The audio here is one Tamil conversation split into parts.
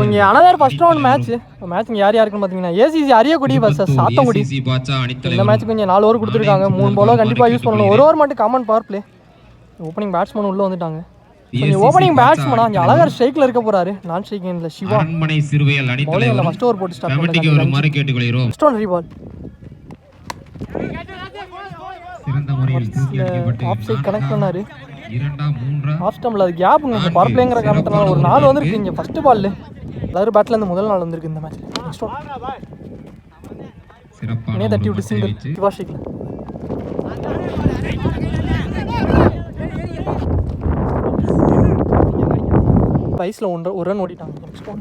இங்கே அனதர் ஃபர்ஸ்ட் ரவுண்ட் மேட்ச் இங்கே யார் யாருக்குன்னு பார்த்தீங்கன்னா ஏசிசி அரியக்குடி வர்சஸ் சாத்தங்குடி. இந்த மேட்ச்சுக்கு கொஞ்சம் 4 ஓவர் கொடுத்துருக்காங்க. 3 பாலோ கண்டிப்பாக யூஸ் பண்ணணும். ஒரு ஓவர் மட்டும் common power play. Opening batsman உள்ளே வந்துட்டாங்க. கொஞ்சம் ஓப்பனிங் பேட்ஸ்மேனா இங்கே அழகர் ஸ்ட்ரைக்கில் இருக்க போறாரு. நான் ஸ்ட்ரைக்கிங்கில் சிவா பவுலிங்கில் ஃபர்ஸ்ட் ஓவர் போட்டு ஸ்டார்ட் பண்ணுறாங்க. ஃபர்ஸ்ட் ஒன் ரீபால் ஆஃப் சைட் கனெக்ட் பண்ணாரு. ஆஃப் ஸ்டம்பில் அது கேப்புங்க. பவர் பிளேங்கிற காரணத்தினால ஒரு 4 வந்திருக்கு இங்கே ஃபர்ஸ்ட் பால்ல. அதாவது பேட்லேருந்து முதல் நாள் வந்திருக்கு இந்த மேட்ச். நெக்ஸ்ட் ஒன் இனே தட்டி விட்டு சிங்கிள் சிவா ஸ்ட்ரைக்கில். வயசில் ஒரு ரன் ஓடிட்டாங்க. நெக்ஸ்ட் ஒன்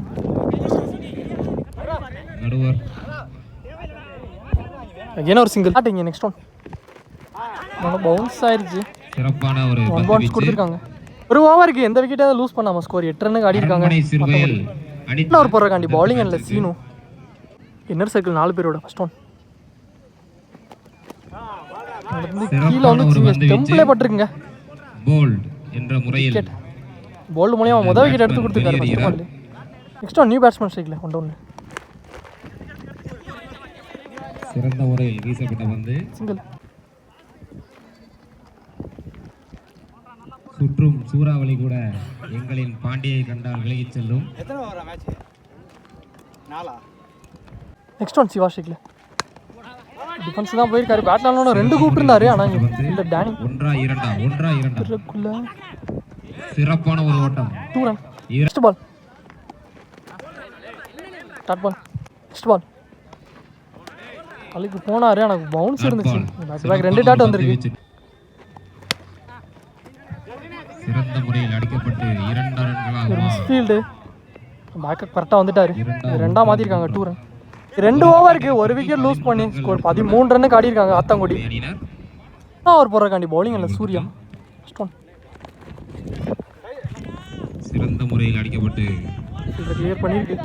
அகைன் ஒரு சிங்கிள் ஆட்டிங்க. நெக்ஸ்ட் ஒன் பவுன்ஸ் ஆயிடுச்சு. சிறப்பான ஒரு ஒன் பவுன்ஸ் கொடுத்துருக்காங்க. ஒரு ஓவருக்கு எந்த விக்கெட்டாவது லூஸ் பண்ணாமல் ஸ்கோர் 8 ரன்னுக்கு ஆடி இருக்காங்க. ஒரு போடுறக்காண்டி பவுலிங் இல்லை சீனு. இன்னர் சர்க்கிள் 4 பேரோட. ஃபர்ஸ்ட் ஒன் கீழே வந்து டெம்பிளே பட்டிருக்குங்க. போல்டு மூலியமா முதல் விக்கெட் எடுத்து கொடுத்துருக்காரு first ball. Next one new batsman ஸ்ட்ரைக்கில் 1-1 சிறந்த முறையில் வீசப்பட்ட பந்து சிங்கிள். சுற்றும் சூறாவளி கூட எங்களின் பாண்டியை கண்டால் விலகிச் செல்லும். நெக்ஸ்ட் ஒன் சிவா ஸ்ட்ரைக்கில். டிஃபென்ஸ் தான் போயிருக்காரு. பேட்லான 2 கூப்பிட்டுருந்தாரு. ஆனால் இந்த டேனி 1-2 சிறப்பான ஒரு ஓட்டம். 2 run. Next ball dot ball. Next ball அழுக்கு போனாரு. எனக்கு பவுன்ஸ் இருந்துச்சு. பேக் 2 டாட் வந்திருக்கு. சிறந்த முறையில் அடிக்கப்பட்டு 2 ரன்களாக ஒரு மிஸ்ஃபீல்டு. பேக்கப் கரெக்டாக வந்துட்டாரு. 2ஆ மாற்றிருக்காங்க. 2 ரன். 2 ஓவருக்கு 1 விக்கெட் லூஸ் பண்ணி ஸ்கோர் 13 ரன்னுக்கு ஆடி இருக்காங்க ஆத்தங்குடி. அவர் போடுறக்காண்டி பவுலிங் இல்லை சூர்யா. ஃபர்ஸ்ட் ஒன் சிறந்த முறையில் அடிக்கப்பட்டு கிளியர் பண்ணிருக்கு.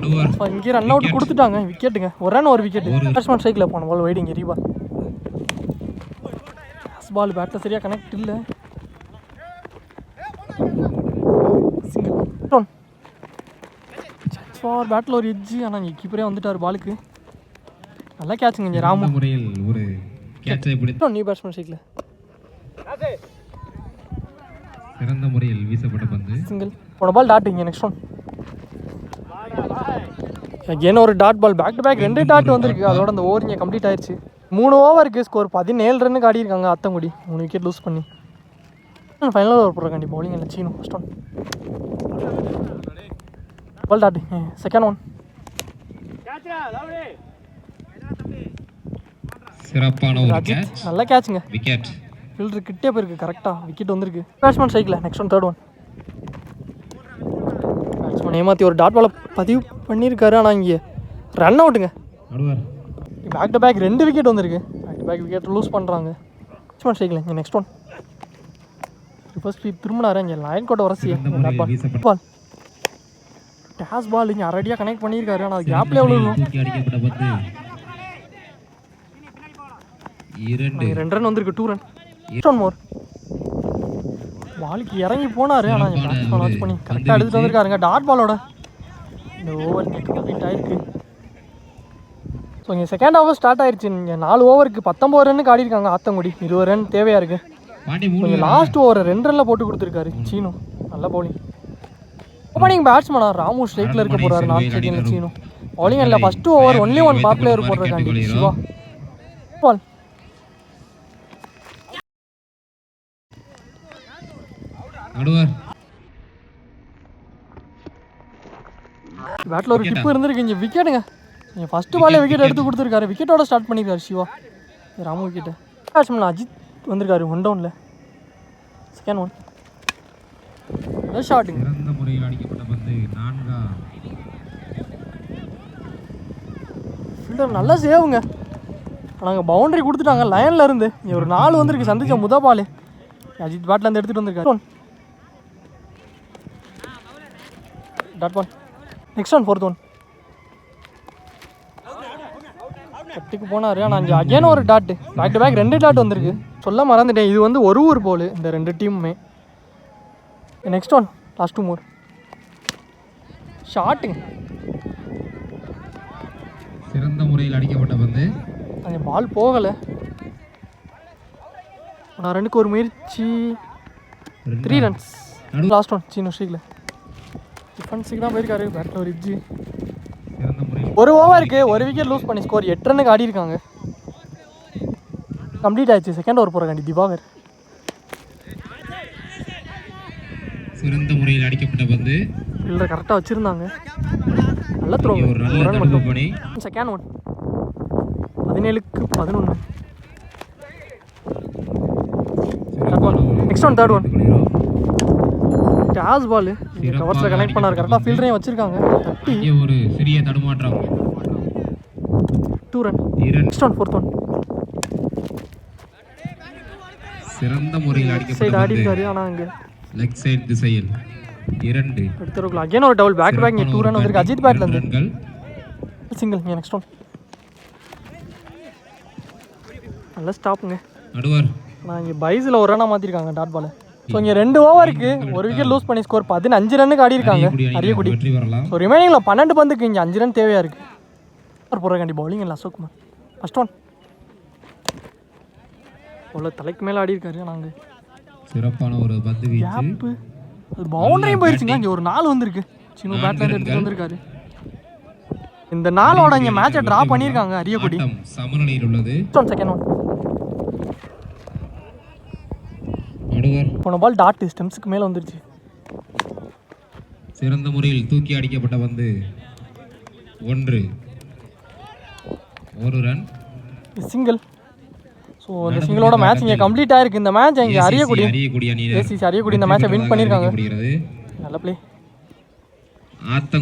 1-2 இங்கே ரன் அவுட் கொடுத்துட்டாங்க. விக்கெட்டுங்க. ஒரு ரன் ஒரு விக்கெட். பேட்ஸ்மேன் ஸ்ட்ரைக்கில் போன பால் வைடிங் ரீபால். பால் பேட்டில் சரியாக கனெக்ட் இல்லை. சிங்கிள் ஃபார் பேட்டில் ஒரு எட்ஜு. ஆனால் இங்கே கீப்பரே வந்துட்டார் பாலுக்கு. நல்லா கேட்சுங்க இங்கே ராமு. முறையில் ஒரு கேட்சை பிடித்து நியூ பேட்ஸ்மேன் ஸ்ட்ரைக்கில் சிறந்த முறையில் வீசப்பட்ட பந்து சிங்கிள். போன பால் டாட் இங்கே. நெக்ஸ்ட் ஒன் அகேன் ஒரு dot ball. Back to back 2 dot வந்திருக்கு. அதோட அந்த ஓவர் இங்கே கம்ப்ளீட் ஆயிடுச்சு. 3 ஓவருக்கு ஸ்கோர் 17 ரன்னுக்கு ஆடி இருக்காங்க ஆத்தங்குடி. 3 விக்கெட் லூஸ் பண்ணி ஃபைனல் ஓவர் போடுறாங்க பவுலிங் இல்லை Seenu. First one ball dot. Second one சிறப்பான ஒரு கேட்ச். நல்ல கேட்சுங்க. விக்கெட். ஃபீல்டர் கிட்டே போயிருக்கு. கரெக்டாக விக்கெட் வந்திருக்கு. பேட்ஸ்மேன் ஸ்ட்ரைக்கில். Next one third one batsman ஏமாற்றி ஒரு டாட் பாலை பதிவு பண்ணியிருக்காரு. ஆனால் இங்கே ரன் அவுட்டுங்க. பேக் டு பேக் 2 விக்கெட் வந்திருக்கு. Back to back wicket loose பண்ணுறாங்க. பேட்ஸ்மேன் ஸ்ட்ரைக்கில். இங்கே நெக்ஸ்ட் ஒன் ரிவர்ஸ் ஸ்வீப் திரும்பினாரு. இங்கே லைன் கோட்டை வரசி பால் டேஸ் பால் இங்கே அரடியாக கனெக்ட் பண்ணியிருக்காரு. ஆனால் அது கேப்ல எவ்வளோ 2 ரன் வந்திருக்கு. 2 ரன். ஒன் மோர் பாலுக்கு இறங்கி போனார். ஆனால் பேட்ஸ்மேன் வாட்ச் பண்ணி கரெக்டாக எடுத்துகிட்டு வந்திருக்காருங்க டாட் பாலோட. இந்த ஓவர் இங்கே கம்ப்ளீட் ஆயிருக்கு. ஸோ இங்கே செகண்ட் ஓவர் ஸ்டார்ட் ஆயிடுச்சு. இங்கே 4 ஓவருக்கு 19 ரன்னுக்கு ஆடி இருக்காங்க ஆத்தங்குடி. 20 ரன் தேவையாக இருக்குது. கொஞ்சம் லாஸ்ட் ஓவர் 2 ரனில் போட்டு கொடுத்துருக்காரு சீனு. நல்ல பவுலிங். ஓப்பனிங் பேட்ஸ்மேனா ராமு ஸ்ட்ரைக்கில் இருக்க போகிறாரு. நான் செகண்ட் சீனு பவுலிங் இல்லை. ஃபர்ஸ்ட் ஓவர் ஒன்லி 1 பால் பிளேயர் போடுறக்காண்டி சிவா பால். பேட்டில் ஒரு டிப்பு இருந்திருக்கு. இங்கே விக்கெட்டுங்க. நீங்கள் ஃபஸ்ட்டு பாலே விக்கெட் எடுத்து கொடுத்துருக்காரு. விக்கெட்டோட ஸ்டார்ட் பண்ணியிருக்காரு சிவா. ராமு விக்கெட்டு. பேட்ஸ்மேன் அஜித் வந்திருக்காரு 1 டவுனில். செகண்ட் ஒன் ஷாட்டுங்க. சிறந்த முறையில் அடிக்கப்பட்ட பந்து 4. ஃபீல்டர் நல்லா சேவுங்க. நாங்கள் பவுண்டரி கொடுத்துட்டாங்க லைனில் இருந்து. ஒரு 4 வந்திருக்கு. சந்திச்ச முத பால் அஜித் பேட்லேருந்து எடுத்துகிட்டு வந்திருக்காரு. Dot ball. Next one fourth one கட்டுக்கு போனார். ஆனால் அகேன் ஒரு dot. Back to back 2 dot வந்திருக்கு. சொல்ல மறந்துட்டேன். இது வந்து ஒரு ஊர் போல் இந்த 2 டீமுமே. நெக்ஸ்ட் ஒன் லாஸ்ட் 2 மோர் ஷாட்டுங்க. சிறந்த முறையில் அடிக்கப்பட்ட பந்து. அந்த பால் போகலை. நான் 2க்கு ஒரு முயற்சி. 3 ரன்ஸ். லாஸ்ட் ஒன் சீனோ ஸ்ரீகில் டிஃபென்ஸுக்கு தான் போயிருக்காரு. பேட்டில் ஒரு இட்ஜி. சிறந்த முறையில் ஒரு ஓவருக்கு ஒரு விக்கெட் லூஸ் பண்ணி ஸ்கோர் 8 ரன்னுக்கு ஆடி இருக்காங்க. கம்ப்ளீட் ஆயிடுச்சு. செகண்ட் ஓவர் போகிறாங்க திவாகர். சிறந்த முறையில் அடிக்கப்பட்ட பந்து. ஃபீல்டர் கரெக்டாக வச்சுருந்தாங்க. நல்ல த்ரோ. ஒரு நல்ல தடுப்பு பணி. செகண்ட் ஒன் 17க்கு 11. Next one third one toss ball. கவர்ஸில் கனெக்ட் பண்ணார். கரெக்டாக ஃபீல்டரையும் வச்சுருக்காங்க. தட்டி இங்கே ஒரு சிறிய தடுமாற்றம். 2 run. Next one fourth one. சிறந்த முறையில் சைடு அடிக்கப்பட்ட ஆடி பந்து. இருக்காரு. ஆனால் அங்கே லெக் சைடு திசையில் 2. எடுத்துருக்கலாம். அகைன் ஒரு டபுள் பேக் பேக். 2 ரன் வந்திருக்கு அஜித் பேட்ல இருந்து. ரன்கள். சிங்கிள். நெக்ஸ்ட் ஒன் நல்ல ஸ்டாப்புங்க. நடுவர் ஆனால் இங்கே பைஸில் ஒரு ரன்னாக மாற்றிருக்காங்க டாட் பால். ஸோ இங்கே 2 ஓவருக்கு ஒரு விக்கெட் லூஸ் பண்ணி ஸ்கோர் 15 ரன்னுக்கு ஆடி இருக்காங்க அரியக்குடி. வெற்றி பெறலாம். ஸோ ரிமைனிங்கில் 12 பந்துக்கு இங்கே 5 ரன் தேவையாக இருக்குது. போடுறாங்க பவுலிங் இல்லை அசோக் குமார். ஃபர்ஸ்ட் ஒன் அவ்வளோ தலைக்கு மேலே ஆடி இருக்காரு. நாங்கள் சிறப்பான ஒரு பந்து வீச்சு. கேப்பு அது பவுண்டரியும் போயிடுச்சுங்க. இங்கே ஒரு 4 வந்திருக்கு. சின்ன பேட்லேருந்து எடுத்துகிட்டு வந்திருக்காரு. இந்த நாளோட இங்கே மேட்சை ட்ரா பண்ணியிருக்காங்க அரியக்குடி. ஆட்டம் சமநிலையில் உள்ளது. செகண்ட் ஒன் நடுவர் போன பால் டாட் ஸ்டெம்ஸுக்கு மேலே வந்துருச்சு. சிறந்த முறையில் தூக்கி அடிக்கப்பட்ட பந்து. 1. ஒரு ரன். சிங்கிள். ஸோ அந்த சிங்கிளோட மேட்ச் இங்கே கம்ப்ளீட் ஆயிருக்கு. இந்த மேட்ச் இங்கே அரியக்குடி அணியினர் ஏசிசி அரியக்குடி இந்த மேட்சை வின் பண்ணியிருக்காங்க. நல்ல பிளே. ஆத்தம்